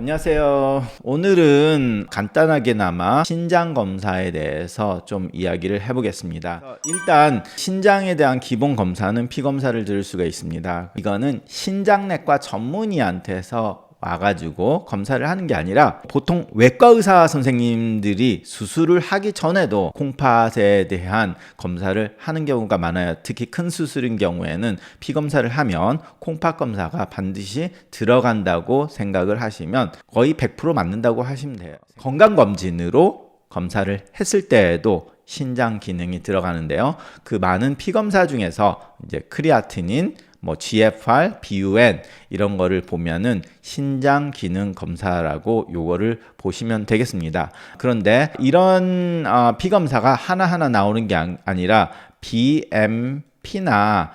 안녕하세요. 오늘은 간단하게나마 신장 검사에 대해서 좀 이야기를 해보겠습니다. 일단 신장에 대한 기본 검사는 피 검사를 들을 수가 있습니다. 이거는 신장내과 전문의한테서 와가지고 검사를 하는 게 아니라 보통 외과 의사 선생님들이 수술을 하기 전에도 콩팥에 대한 검사를 하는 경우가 많아요. 특히 큰 수술인 경우에는 피 검사를 하면 콩팥 검사가 반드시 들어간다고 생각을 하시면 거의 100% 맞는다고 하시면 돼요. 건강검진으로 검사를 했을 때에도 신장 기능이 들어가는데요. 그 많은 피 검사 중에서 이제 크리아티닌, GFR, BUN 이런 거를 보면은 신장 기능 검사라고 요거를 보시면 되겠습니다. 그런데 이런 피 검사가 하나하나 나오는 게 아니라 BMP나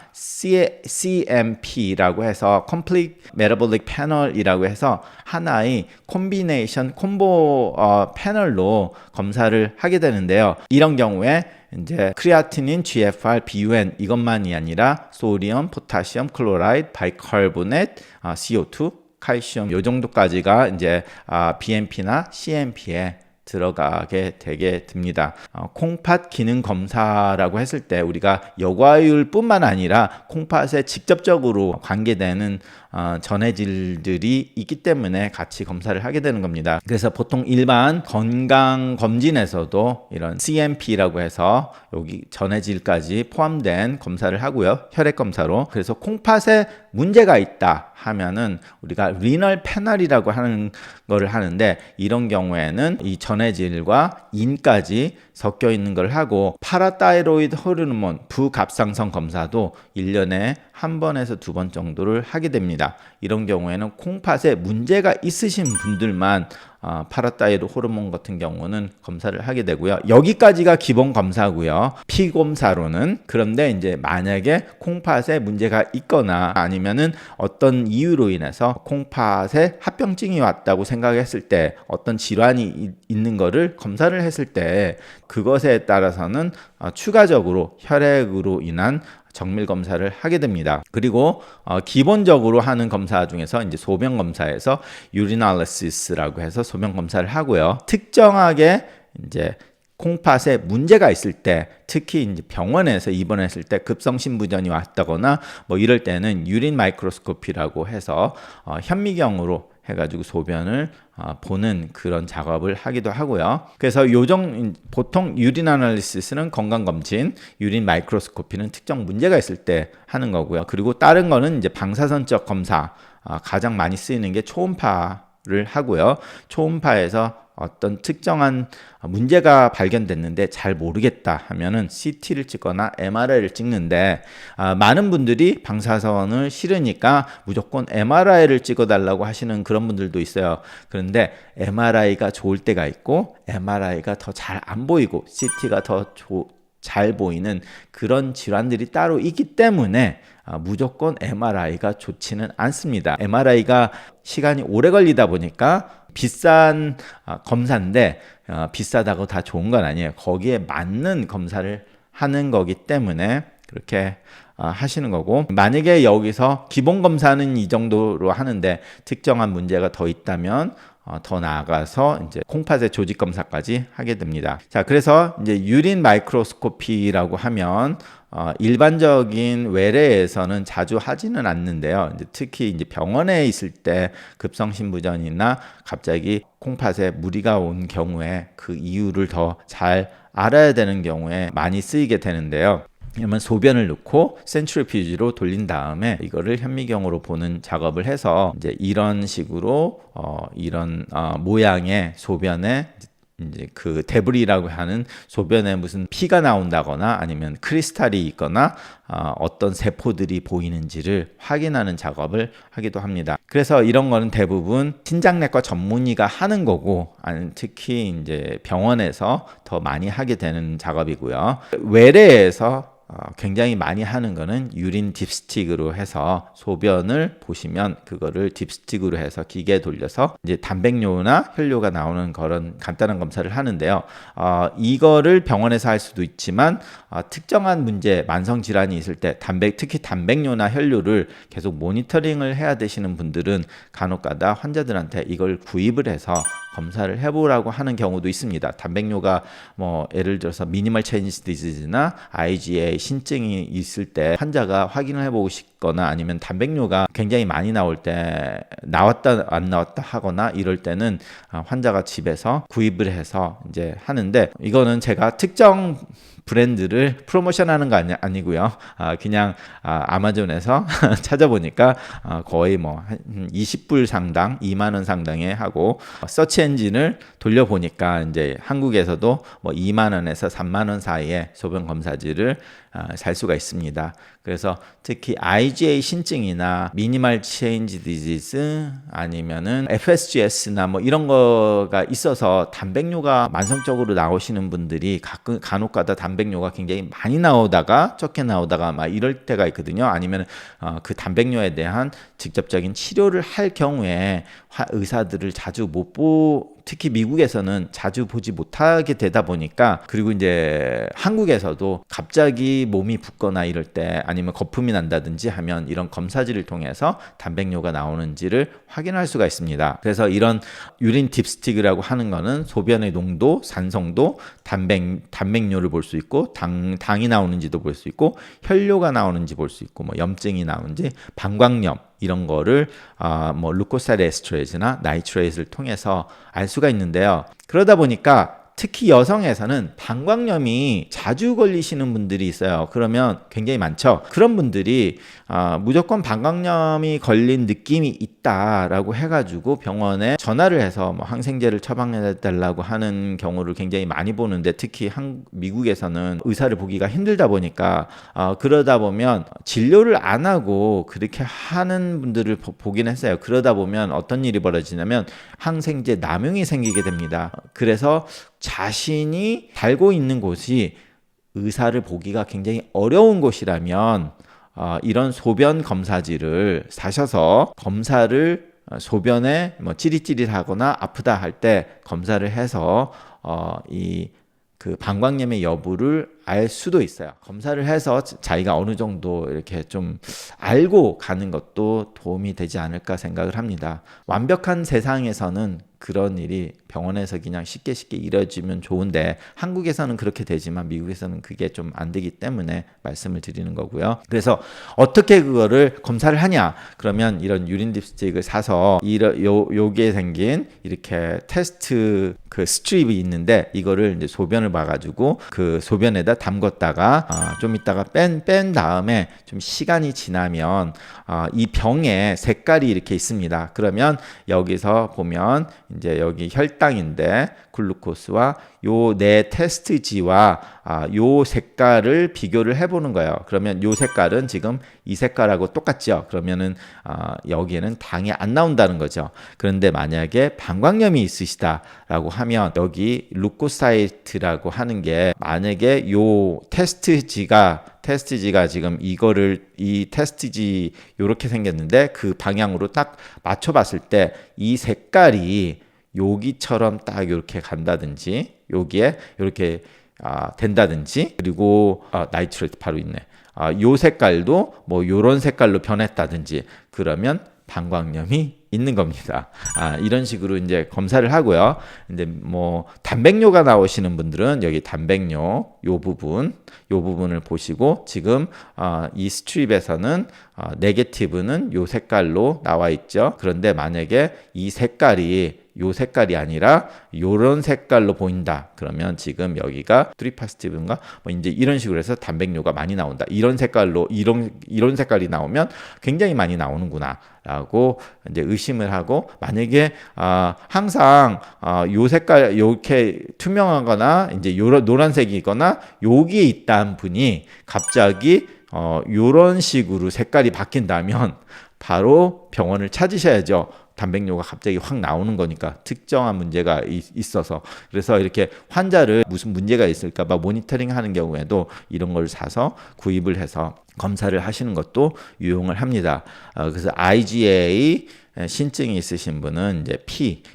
CMP라고 해서 Complete Metabolic Panel이라고 해서 하나의 콤보 패널로 검사를 하게 되는데요. 이런 경우에 이제 크리아티닌, GFR, BUN 이것만이 아니라 소디움, 포타시움, 클로라이드, 바이카보넷, CO2, 칼슘 요 정도까지가 이제 BMP나 CMP에 들어가게 되게 됩니다. 콩팥 기능 검사라고 했을 때 우리가 여과율 뿐만 아니라 콩팥에 직접적으로 관계되는 전해질들이 있기 때문에 같이 검사를 하게 되는 겁니다. 그래서 보통 일반 건강검진에서도 이런 CMP라고 해서 여기 전해질까지 포함된 검사를 하고요. 혈액 검사로. 그래서 콩팥에 문제가 있다 하면은 우리가 리널 패널이라고 하는 거를 하는데 이런 경우에는 이 전해질과 인까지 섞여 있는 걸 하고 파라타이로이드 호르몬 부갑상선 검사도 1년에 한 번에서 2번 정도를 하게 됩니다. 이런 경우에는 콩팥에 문제가 있으신 분들만 파라타이로이드 호르몬 같은 경우는 검사를 하게 되고요. 여기까지가 기본 검사고요. 피 검사로는. 그런데 이제 만약에 콩팥에 문제가 있거나 아니면은 어떤 이유로 인해서 콩팥에 합병증이 왔다고 생각했을 때 어떤 질환이 있는 거를 검사를 했을 때 그것에 따라서는 추가적으로 혈액으로 인한 정밀 검사를 하게 됩니다. 그리고 기본적으로 하는 검사 중에서 이제 소변 검사에서 유리나리시스라고 해서 소변 검사를 하고요. 특정하게 이제 콩팥에 문제가 있을 때 특히 이제 병원에서 입원했을 때 급성 신부전이 왔다거나 이럴 때는 유린 마이크로스코피라고 해서 현미경으로 해가지고 소변을 보는 그런 작업을 하기도 하고요. 그래서 보통 유린 아날리시스는 건강검진, 유린 마이크로스코피는 특정 문제가 있을 때 하는 거고요. 그리고 다른 거는 이제 방사선적 검사, 가장 많이 쓰이는 게 초음파를 하고요. 초음파에서 어떤 특정한 문제가 발견됐는데 잘 모르겠다 하면은 CT를 찍거나 MRI를 찍는데 많은 분들이 방사선을 싫으니까 무조건 MRI를 찍어달라고 하시는 그런 분들도 있어요. 그런데 MRI가 좋을 때가 있고 MRI가 더 잘 안 보이고 CT가 더 잘 보이는 그런 질환들이 따로 있기 때문에 무조건 MRI가 좋지는 않습니다. MRI가 시간이 오래 걸리다 보니까 비싼 검사인데 비싸다고 다 좋은 건 아니에요. 거기에 맞는 검사를 하는 거기 때문에 그렇게 하시는 거고, 만약에 여기서 기본 검사는 이 정도로 하는데 특정한 문제가 더 있다면 더 나아가서 이제 콩팥의 조직 검사까지 하게 됩니다. 자, 그래서 이제 유린 마이크로스코피라고 하면 일반적인 외래에서는 자주 하지는 않는데요. 이제 특히 이제 병원에 있을 때 급성신부전이나 갑자기 콩팥에 무리가 온 경우에 그 이유를 더 잘 알아야 되는 경우에 많이 쓰이게 되는데요. 그러면 소변을 넣고 센트리퓨지로 돌린 다음에 이거를 현미경으로 보는 작업을 해서 이제 이런 식으로 이런 모양의 소변에 이제 그 데브리라고 하는 소변에 무슨 피가 나온다거나 아니면 크리스탈이 있거나 어떤 세포들이 보이는지를 확인하는 작업을 하기도 합니다. 그래서 이런 거는 대부분 신장내과 전문의가 하는 거고, 특히 이제 병원에서 더 많이 하게 되는 작업이고요. 외래에서 굉장히 많이 하는 거는 유린 딥스틱으로 해서 소변을 보시면 그거를 딥스틱으로 해서 기계에 돌려서 이제 단백뇨나 혈뇨가 나오는 그런 간단한 검사를 하는데요. 이거를 병원에서 할 수도 있지만 특정한 문제, 만성 질환이 있을 때 특히 단백뇨나 혈뇨를 계속 모니터링을 해야 되시는 분들은 간혹가다 환자들한테 이걸 구입을 해서 검사를 해보라고 하는 경우도 있습니다. 단백뇨가 뭐 예를 들어서 미니멀 체인지 디지즈나 IgA 신증이 있을 때 환자가 확인을 해보고 싶거나 아니면 단백뇨가 굉장히 많이 나올 때 나왔다 안 나왔다 하거나 이럴 때는 환자가 집에서 구입을 해서 이제 하는데, 이거는 제가 특정 브랜드를 프로모션하는 거 아니고요. 그냥 아마존에서 찾아보니까 거의 뭐 한 20불 상당, 2만 원 상당에 하고, 서치 엔진을 돌려보니까 이제 한국에서도 뭐 2만 원에서 3만 원 사이에 소변 검사지를 살 수가 있습니다. 그래서 특히 IgA 신증이나 미니멀 체인지 디지즈 아니면은 FSGS나 뭐 이런 거가 있어서 단백뇨가 만성적으로 나오시는 분들이 간혹가다 단백뇨가 굉장히 많이 나오다가 적게 나오다가 막 이럴 때가 있거든요. 아니면 그 단백뇨에 대한 직접적인 치료를 할 경우에 의사들을 자주 특히 미국에서는 자주 보지 못하게 되다 보니까, 그리고 이제 한국에서도 갑자기 몸이 붓거나 이럴 때 아니면 거품이 난다든지 하면 이런 검사지를 통해서 단백뇨가 나오는지를 확인할 수가 있습니다. 그래서 이런 유린 딥스틱이라고 하는 거는 소변의 농도, 산성도, 단백뇨를 볼 수 있고 당이 나오는지도 볼 수 있고 혈뇨가 나오는지 볼 수 있고 뭐 염증이 나오는지, 방광염 이런 거를 뭐 루코사이드 에스트레이즈나 나이트레이트를 통해서 알 수가 있는데요. 그러다 보니까 특히 여성에서는 방광염이 자주 걸리시는 분들이 있어요. 그러면 굉장히 많죠. 그런 분들이 무조건 방광염이 걸린 느낌이 있다라고 해가지고 병원에 전화를 해서 뭐 항생제를 처방해달라고 하는 경우를 굉장히 많이 보는데, 특히 미국에서는 의사를 보기가 힘들다 보니까 그러다 보면 진료를 안 하고 그렇게 하는 분들을 보긴 했어요. 그러다 보면 어떤 일이 벌어지냐면 항생제 남용이 생기게 됩니다. 그래서 자신이 달고 있는 곳이 의사를 보기가 굉장히 어려운 곳이라면 이런 소변 검사지를 사셔서 검사를 소변에 뭐 찌릿찌릿하거나 아프다 할 때 검사를 해서 그 방광염의 여부를 알 수도 있어요. 검사를 해서 자기가 어느 정도 이렇게 좀 알고 가는 것도 도움이 되지 않을까 생각을 합니다. 완벽한 세상에서는 그런 일이 병원에서 그냥 쉽게 이루어지면 좋은데, 한국에서는 그렇게 되지만 미국에서는 그게 좀 안 되기 때문에 말씀을 드리는 거고요. 그래서 어떻게 그거를 검사를 하냐? 그러면 이런 유린 딥스틱을 사서 요게 생긴 이렇게 테스트 그 스트립이 있는데, 이거를 이제 소변을 봐가지고 그 소변에다 담궜다가 좀 있다가 뺀 다음에 좀 시간이 지나면 이 병에 색깔이 이렇게 있습니다. 그러면 여기서 보면 이제 여기 혈당인데 글루코스와 요 내 테스트지와 요 색깔을 비교를 해보는 거예요. 그러면 요 색깔은 지금 이 색깔하고 똑같죠. 그러면은 여기에는 당이 안 나온다는 거죠. 그런데 만약에 방광염이 있으시다라고 하면 여기 루코사이트라고 하는 게, 만약에 요 테스트지가 지금 이 테스트지 요렇게 생겼는데 그 방향으로 딱 맞춰봤을 때 이 색깔이 여기처럼 딱 이렇게 간다든지 여기에 이렇게 된다든지, 그리고 나이트레이트 바로 있네. 요 색깔도 뭐 요런 색깔로 변했다든지, 그러면 방광염이 있는 겁니다. 이런 식으로 이제 검사를 하고요. 근데 뭐 단백뇨가 나오시는 분들은 여기 단백뇨 요 부분을 보시고, 지금 이 스트립에서는 네게티브는 요 색깔로 나와 있죠. 그런데 만약에 이 색깔이 요 색깔이 아니라 요런 색깔로 보인다. 그러면 지금 여기가 트리파스티브인가? 뭐 이제 이런 식으로 해서 단백뇨가 많이 나온다. 이런 색깔로 이런 색깔이 나오면 굉장히 많이 나오는구나라고 이제 의심을 하고, 만약에 항상 요 색깔 요렇게 투명하거나 이제 요런 노란색이거나 여기에 있다는 분이 갑자기 요런 식으로 색깔이 바뀐다면 바로 병원을 찾으셔야죠. 단백뇨가 갑자기 확 나오는 거니까 특정한 문제가 있어서 그래서 이렇게 환자를 무슨 문제가 있을까 봐 모니터링 하는 경우에도 이런 걸 사서 구입을 해서 검사를 하시는 것도 유용을 합니다. 그래서 IgA 신증이 있으신 분은 이제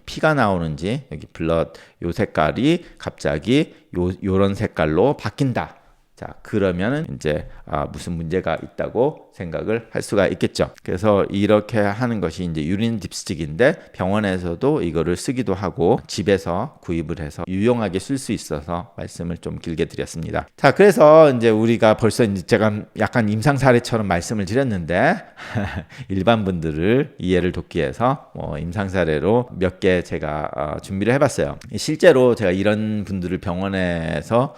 피가 나오는지 여기 블러드 요 색깔이 갑자기 요런 색깔로 바뀐다. 자, 그러면은 이제 무슨 문제가 있다고 생각을 할 수가 있겠죠. 그래서 이렇게 하는 것이 이제 유린 딥스틱인데 병원에서도 이거를 쓰기도 하고 집에서 구입을 해서 유용하게 쓸 수 있어서 말씀을 좀 길게 드렸습니다. 자, 그래서 이제 우리가 벌써 이제 제가 약간 임상 사례처럼 말씀을 드렸는데 일반 분들을 이해를 돕기 위해서 임상 사례로 몇 개 제가 준비를 해봤어요. 실제로 제가 이런 분들을 병원에서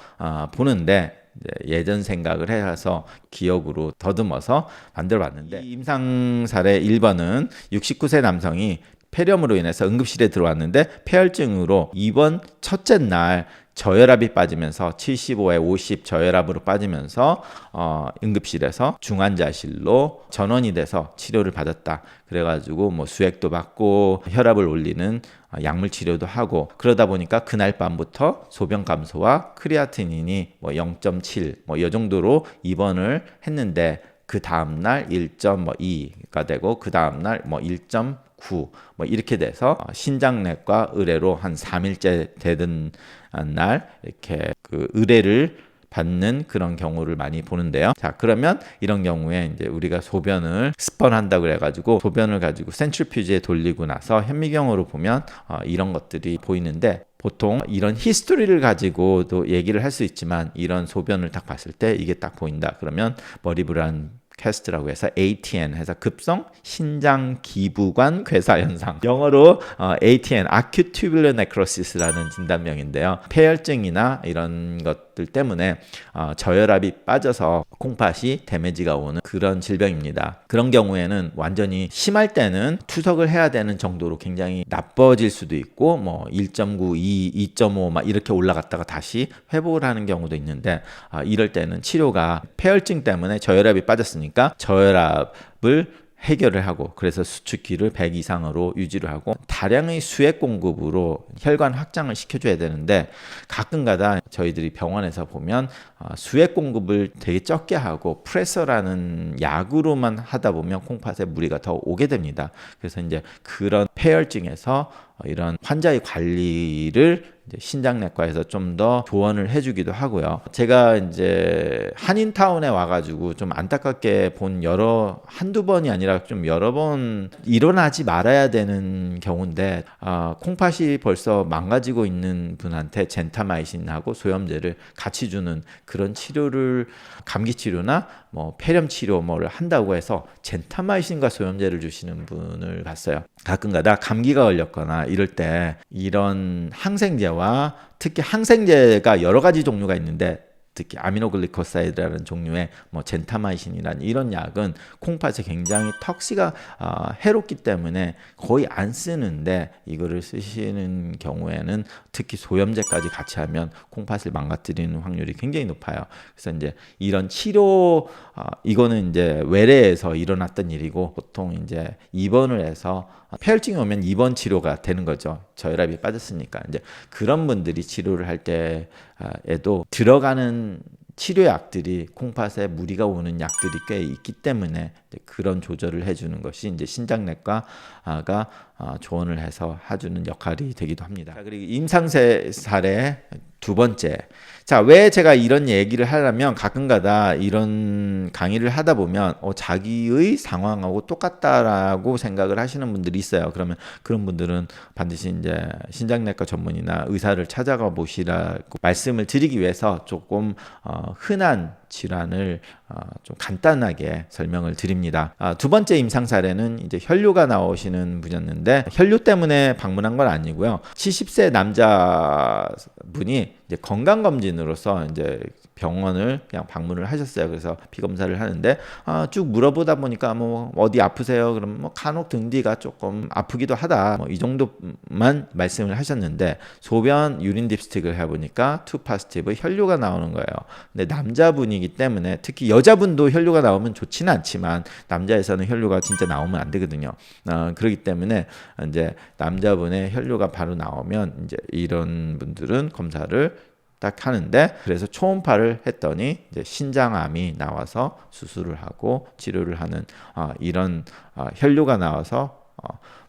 보는데 예전 생각을 해서 기억으로 더듬어서 만들어봤는데 이 임상 사례 1번은 69세 남성이 폐렴으로 인해서 응급실에 들어왔는데 폐혈증으로 입원 첫째 날 저혈압이 빠지면서 75에 50 저혈압으로 빠지면서 응급실에서 중환자실로 전원이 돼서 치료를 받았다. 그래가지고 뭐 수액도 받고 혈압을 올리는 약물 치료도 하고 그러다 보니까 그날 밤부터 소변 감소와 크레아티닌이 뭐 0.7 뭐 이 정도로 입원을 했는데 그 다음 날 1.2가 되고 그 다음 날 뭐 1.9 뭐 이렇게 돼서 신장내과 의뢰로 한 3일째 되던 날 이렇게 그 의뢰를 받는 그런 경우를 많이 보는데요. 자, 그러면 이런 경우에 이제 우리가 소변을 스펀한다 그래가지고 소변을 가지고 센트리퓨지에 돌리고 나서 현미경으로 보면 이런 것들이 보이는데 보통 이런 히스토리를 가지고도 얘기를 할 수 있지만 이런 소변을 딱 봤을 때 이게 딱 보인다. 그러면 머리불안 캐스트라고 해서 ATN 해서 급성 신장 기부관 괴사 현상 영어로 ATN Acute Tubular Necrosis라는 진단명인데요. 폐혈증이나 이런 것들 때문에 저혈압이 빠져서 콩팥이 데미지가 오는 그런 질병입니다. 그런 경우에는 완전히 심할 때는 투석을 해야 되는 정도로 굉장히 나빠질 수도 있고 뭐 1.9, 2, 2.5 막 이렇게 올라갔다가 다시 회복을 하는 경우도 있는데 이럴 때는 치료가 폐혈증 때문에 저혈압이 빠졌으니까 저혈압을 해결을 하고 그래서 수축기를 100 이상으로 유지를 하고 다량의 수액 공급으로 혈관 확장을 시켜줘야 되는데 가끔가다 저희들이 병원에서 보면 수액 공급을 되게 적게 하고 프레서라는 약으로만 하다 보면 콩팥에 무리가 더 오게 됩니다. 그래서 이제 그런 폐혈증에서 이런 환자의 관리를 이제 신장내과에서 좀 더 조언을 해주기도 하고요. 제가 이제 한인타운에 와가지고 좀 안타깝게 본 한두 번이 아니라 좀 여러 번 일어나지 말아야 되는 경우인데 콩팥이 벌써 망가지고 있는 분한테 젠타마이신하고 소염제를 같이 주는 그런 치료를 감기 치료나 뭐 폐렴 치료 뭐를 한다고 해서 젠타마이신과 소염제를 주시는 분을 봤어요. 가끔가다 감기가 걸렸거나 이럴 때 이런 항생제와 특히 항생제가 여러 가지 종류가 있는데 특히 아미노글리코사이드라는 종류의 뭐 젠타마이신이라는 이런 약은 콩팥에 굉장히 턱시가 해롭기 때문에 거의 안 쓰는데 이거를 쓰시는 경우에는 특히 소염제까지 같이 하면 콩팥을 망가뜨리는 확률이 굉장히 높아요. 그래서 이제 이런 치료 이거는 이제 외래에서 일어났던 일이고 보통 이제 입원을 해서 폐혈증이 오면 입원 치료가 되는 거죠. 저혈압이 빠졌으니까 이제 그런 분들이 치료를 할 때에도 들어가는 치료약들이 콩팥에 무리가 오는 약들이 꽤 있기 때문에 그런 조절을 해주는 것이 이제 신장내과가 조언을 해서 해주는 역할이 되기도 합니다. 자, 그리고 임상세 사례 두 번째. 자, 왜 제가 이런 얘기를 하려면 가끔가다 이런 강의를 하다 보면 자기의 상황하고 똑같다라고 생각을 하시는 분들이 있어요. 그러면 그런 분들은 반드시 이제 신장내과 전문의나 의사를 찾아가 보시라고 말씀을 드리기 위해서 조금 흔한 질환을 좀 간단하게 설명을 드립니다. 두 번째 임상 사례는 이제 혈뇨가 나오시는 분이었는데 혈뇨 때문에 방문한 건 아니고요. 70세 남자분이 이제 건강검진으로서 이제 병원을 그냥 방문을 하셨어요. 그래서 피 검사를 하는데 쭉 물어보다 보니까 뭐 어디 아프세요? 그러면 뭐 간혹 등 뒤가 조금 아프기도 하다. 뭐 이 정도만 말씀을 하셨는데 소변 유린 딥스틱을 해보니까 투 파스티브 혈류가 나오는 거예요. 근데 남자분이기 때문에 특히 여자분도 혈류가 나오면 좋지는 않지만 남자에서는 혈류가 진짜 나오면 안 되거든요. 그렇기 때문에 이제 남자분의 혈류가 바로 나오면 이제 이런 분들은 검사를 딱 하는데 그래서 초음파를 했더니 이제 신장암이 나와서 수술을 하고 치료를 하는 이런 혈류가 나와서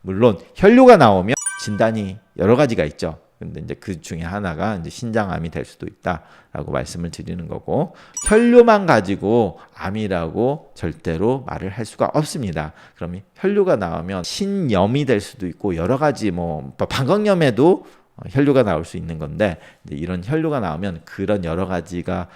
물론 혈류가 나오면 진단이 여러 가지가 있죠. 근데 이제 그 중에 하나가 이제 신장암이 될 수도 있다라고 말씀을 드리는 거고 혈류만 가지고 암이라고 절대로 말을 할 수가 없습니다. 그러면 혈류가 나오면 신염이 될 수도 있고 여러 가지 뭐 방광염에도 혈류가 나올 수 있는 건데 이런 혈류가 나오면 그런 여러 가지가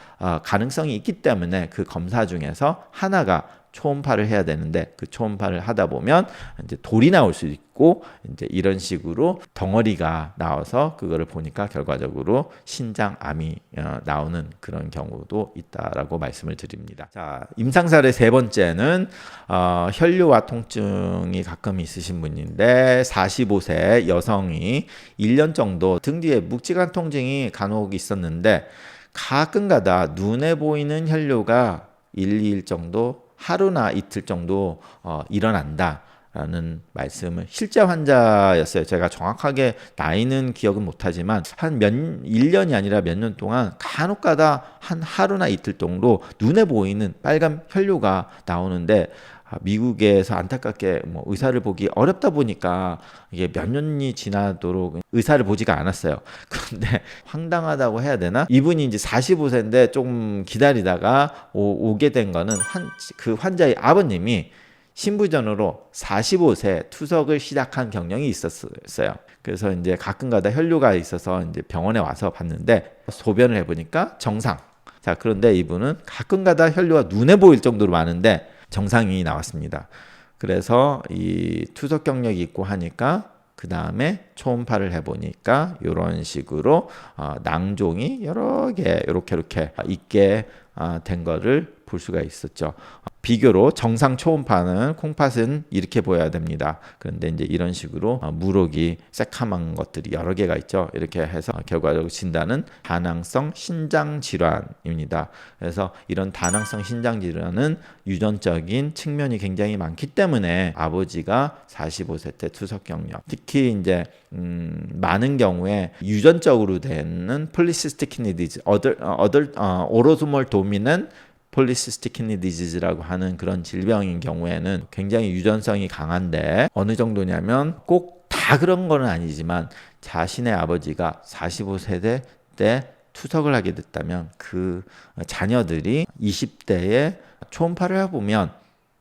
가능성이 있기 때문에 그 검사 중에서 하나가 초음파를 해야 되는데 그 초음파를 하다 보면 이제 돌이 나올 수 있고 이제 이런 식으로 덩어리가 나와서 그거를 보니까 결과적으로 신장암이 나오는 그런 경우도 있다라고 말씀을 드립니다. 자, 임상 사례 세 번째는 혈류와 통증이 가끔 있으신 분인데 45세 여성이 1년 정도 등 뒤에 묵직한 통증이 간혹 있었는데 가끔가다 눈에 보이는 혈류가 1, 2일 정도 하루나 이틀 정도 일어난다라는 말씀을 실제 환자였어요. 제가 정확하게 나이는 기억은 못하지만 한 1년이 아니라 몇 년 동안 간혹가다 한 하루나 이틀 정도 눈에 보이는 빨간 혈류가 나오는데 미국에서 안타깝게 뭐 의사를 보기 어렵다 보니까 이게 몇 년이 지나도록 의사를 보지가 않았어요. 그런데 황당하다고 해야 되나? 이분이 이제 45세인데 조금 기다리다가 오게 된 거는 그 환자의 아버님이 신부전으로 45세 투석을 시작한 경력이 있었어요. 그래서 이제 가끔가다 혈류가 있어서 이제 병원에 와서 봤는데 소변을 해보니까 정상. 자, 그런데 이분은 가끔가다 혈류가 눈에 보일 정도로 많은데 정상이 나왔습니다. 그래서 이 투석 경력이 있고 하니까 그 다음에 초음파를 해보니까 이런 식으로 낭종이 여러 개 이렇게 있게 된 거를 볼 수가 있었죠. 비교로 정상 초음파는 콩팥은 이렇게 보여야 됩니다. 그런데 이제 이런 식으로 물혹이 새카만 것들이 여러 개가 있죠. 이렇게 해서 결과적으로 진단은 다낭성 신장 질환입니다. 그래서 이런 다낭성 신장 질환은 유전적인 측면이 굉장히 많기 때문에 아버지가 45세 때 투석 경력, 특히 이제 많은 경우에 유전적으로 되는 폴리시스틱 키드니 디지즈, 오로소멀 도미넌 폴리시스틱 키드니 디지즈라고 하는 그런 질병인 경우에는 굉장히 유전성이 강한데 어느 정도냐면 꼭 다 그런 건 아니지만 자신의 아버지가 45세대 때 투석을 하게 됐다면 그 자녀들이 20대에 초음파를 해보면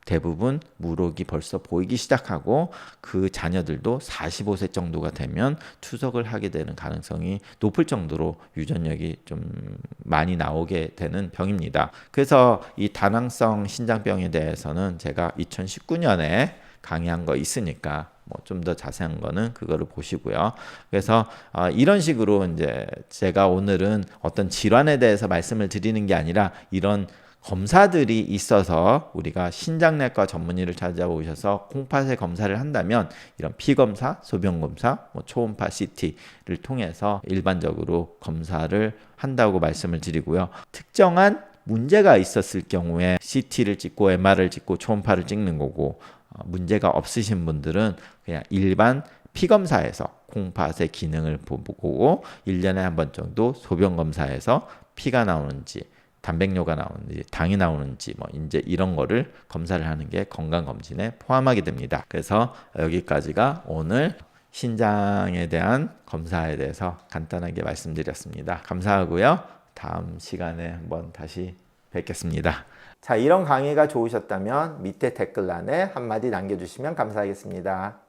대부분 물혹이 벌써 보이기 시작하고 그 자녀들도 45세 정도가 되면 투석을 하게 되는 가능성이 높을 정도로 유전력이 좀 많이 나오게 되는 병입니다. 그래서 이 다낭성 신장병에 대해서는 제가 2019년에 강의한 거 있으니까 뭐 좀 더 자세한 거는 그거를 보시고요. 그래서 이런 식으로 이제 제가 오늘은 어떤 질환에 대해서 말씀을 드리는 게 아니라 이런 검사들이 있어서 우리가 신장내과 전문의를 찾아오셔서 콩팥의 검사를 한다면 이런 피검사, 소변검사, 뭐 초음파 CT를 통해서 일반적으로 검사를 한다고 말씀을 드리고요. 특정한 문제가 있었을 경우에 CT를 찍고 MR을 찍고 초음파를 찍는 거고 문제가 없으신 분들은 그냥 일반 피검사에서 콩팥의 기능을 보고 1년에 한 번 정도 소변검사에서 피가 나오는지 단백뇨가 나오는지 당이 나오는지 뭐 이제 이런 거를 검사를 하는 게 건강검진에 포함하게 됩니다. 그래서 여기까지가 오늘 신장에 대한 검사에 대해서 간단하게 말씀드렸습니다. 감사하고요. 다음 시간에 한번 다시 뵙겠습니다. 자, 이런 강의가 좋으셨다면 밑에 댓글란에 한마디 남겨주시면 감사하겠습니다.